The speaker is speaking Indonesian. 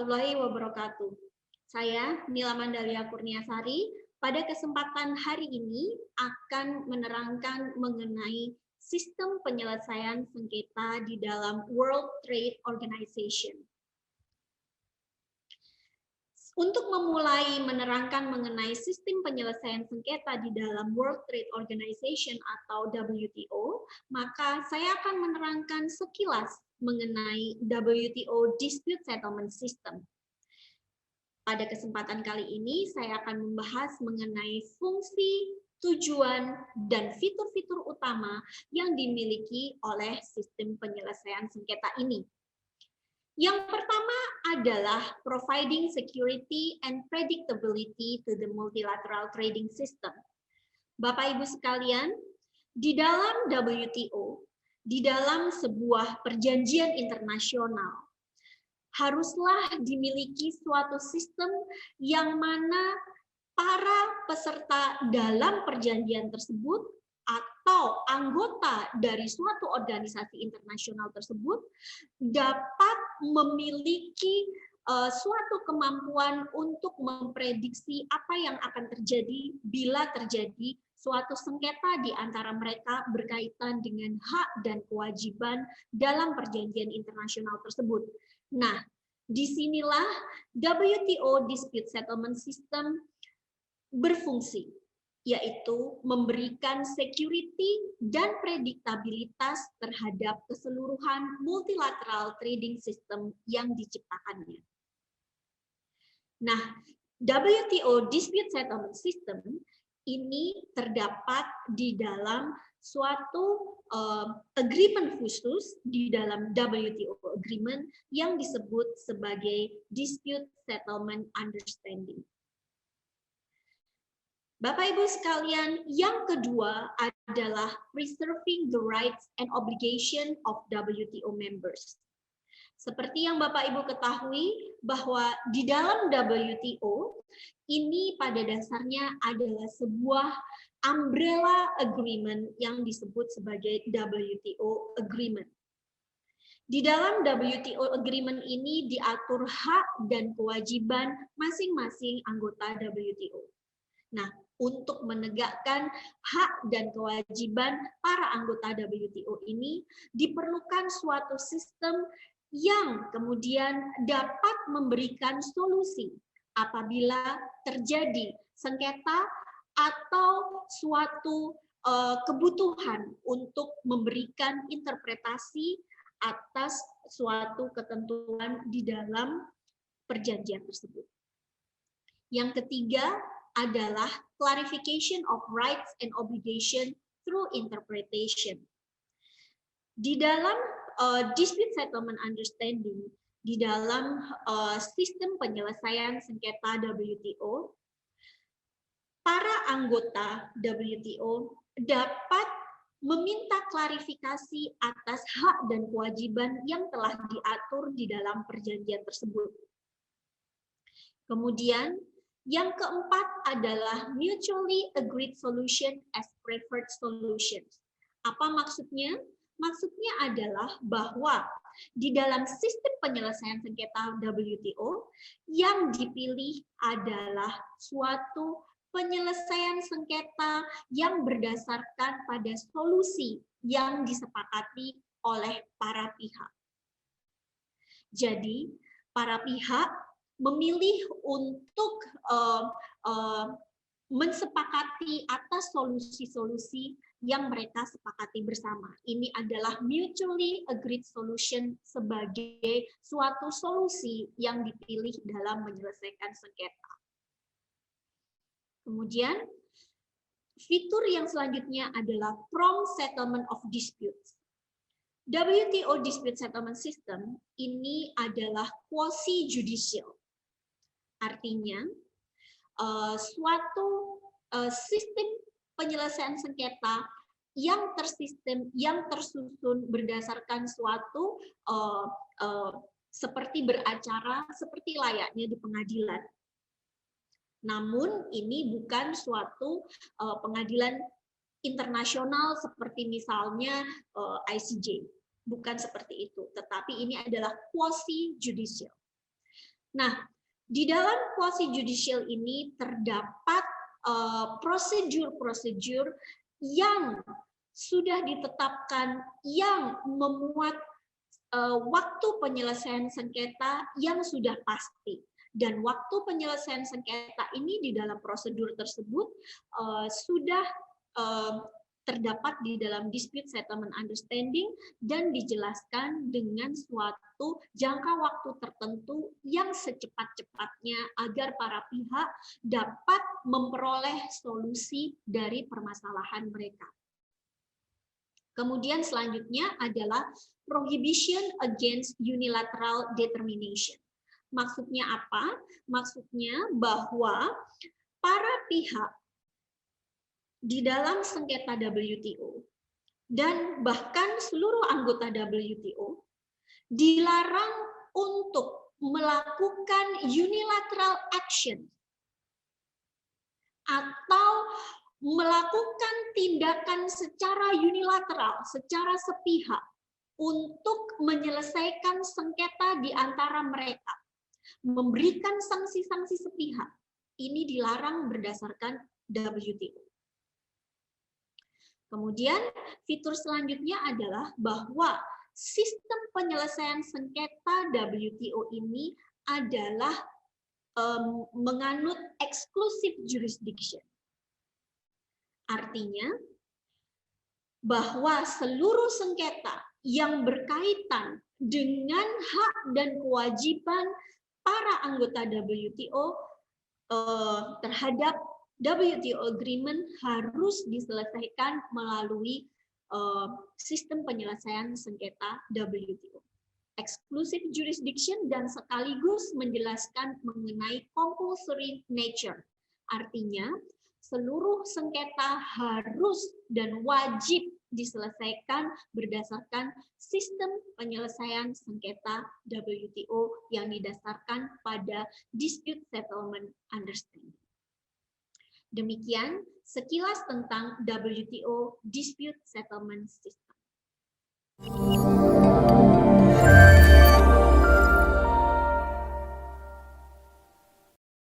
warahmatullahi wabarakatuh. Saya Nila Mandalia Kurniasari. Pada kesempatan hari ini akan menerangkan mengenai sistem penyelesaian sengketa di dalam World Trade Organization. Untuk memulai menerangkan mengenai sistem penyelesaian sengketa di dalam World Trade Organization atau WTO, maka saya akan menerangkan sekilas mengenai WTO Dispute Settlement System. Pada kesempatan kali ini, saya akan membahas mengenai fungsi, tujuan, dan fitur-fitur utama yang dimiliki oleh sistem penyelesaian sengketa ini. Yang pertama adalah providing security and predictability to the multilateral trading system. Bapak Ibu sekalian, di dalam WTO, di dalam sebuah perjanjian internasional, haruslah dimiliki suatu sistem yang mana para peserta dalam perjanjian tersebut atau anggota dari suatu organisasi internasional tersebut dapat memiliki suatu kemampuan untuk memprediksi apa yang akan terjadi bila terjadi suatu sengketa di antara mereka berkaitan dengan hak dan kewajiban dalam perjanjian internasional tersebut. Nah, disinilah WTO Dispute Settlement System berfungsi, yaitu memberikan security dan prediktabilitas terhadap keseluruhan multilateral trading system yang diciptakannya. Nah, WTO Dispute Settlement System ini terdapat di dalam suatu agreement khusus di dalam WTO agreement yang disebut sebagai Dispute Settlement Understanding. Bapak Ibu sekalian, yang kedua adalah preserving the rights and obligation of WTO members. Seperti yang Bapak Ibu ketahui bahwa di dalam WTO ini pada dasarnya adalah sebuah umbrella agreement yang disebut sebagai WTO agreement. Di dalam WTO agreement ini diatur hak dan kewajiban masing-masing anggota WTO. Nah, untuk menegakkan hak dan kewajiban para anggota WTO ini diperlukan suatu sistem yang kemudian dapat memberikan solusi apabila terjadi sengketa atau suatu kebutuhan untuk memberikan interpretasi atas suatu ketentuan di dalam perjanjian tersebut. Yang ketiga adalah clarification of rights and obligation through interpretation. Di dalam dispute settlement understanding, di dalam sistem penyelesaian sengketa WTO, para anggota WTO dapat meminta klarifikasi atas hak dan kewajiban yang telah diatur di dalam perjanjian tersebut. Kemudian, yang keempat adalah mutually agreed solution as preferred solutions. Apa maksudnya? Maksudnya adalah bahwa di dalam sistem penyelesaian sengketa WTO yang dipilih adalah suatu penyelesaian sengketa yang berdasarkan pada solusi yang disepakati oleh para pihak. Jadi, para pihak memilih untuk mensepakati atas solusi-solusi yang mereka sepakati bersama. Ini adalah mutually agreed solution sebagai suatu solusi yang dipilih dalam menyelesaikan sengketa. Kemudian, fitur yang selanjutnya adalah prompt settlement of disputes. WTO Dispute Settlement System ini adalah quasi-judicial. Artinya, suatu sistem penyelesaian sengketa yang tersistem, yang tersusun berdasarkan suatu seperti beracara, seperti layaknya di pengadilan. Namun ini bukan suatu pengadilan internasional seperti misalnya ICJ, bukan seperti itu, tetapi ini adalah quasi-judicial. Nah, di dalam quasi judicial ini terdapat prosedur-prosedur yang sudah ditetapkan yang memuat waktu penyelesaian sengketa yang sudah pasti. Dan waktu penyelesaian sengketa ini di dalam prosedur tersebut sudah terdapat di dalam dispute settlement understanding dan dijelaskan dengan suatu jangka waktu tertentu yang secepat-cepatnya agar para pihak dapat memperoleh solusi dari permasalahan mereka. Kemudian selanjutnya adalah prohibition against unilateral determination. Maksudnya apa? Maksudnya bahwa para pihak di dalam sengketa WTO dan bahkan seluruh anggota WTO dilarang untuk melakukan unilateral action atau melakukan tindakan secara unilateral, secara sepihak untuk menyelesaikan sengketa di antara mereka, memberikan sanksi-sanksi sepihak. Ini dilarang berdasarkan WTO. Kemudian fitur selanjutnya adalah bahwa sistem penyelesaian sengketa WTO ini adalah menganut exclusive jurisdiction. Artinya bahwa seluruh sengketa yang berkaitan dengan hak dan kewajiban para anggota WTO terhadap WTO agreement harus diselesaikan melalui sistem penyelesaian sengketa WTO. Exclusive jurisdiction dan sekaligus menjelaskan mengenai compulsory nature. Artinya, seluruh sengketa harus dan wajib diselesaikan berdasarkan sistem penyelesaian sengketa WTO yang didasarkan pada dispute settlement understanding. Demikian sekilas tentang WTO Dispute Settlement System.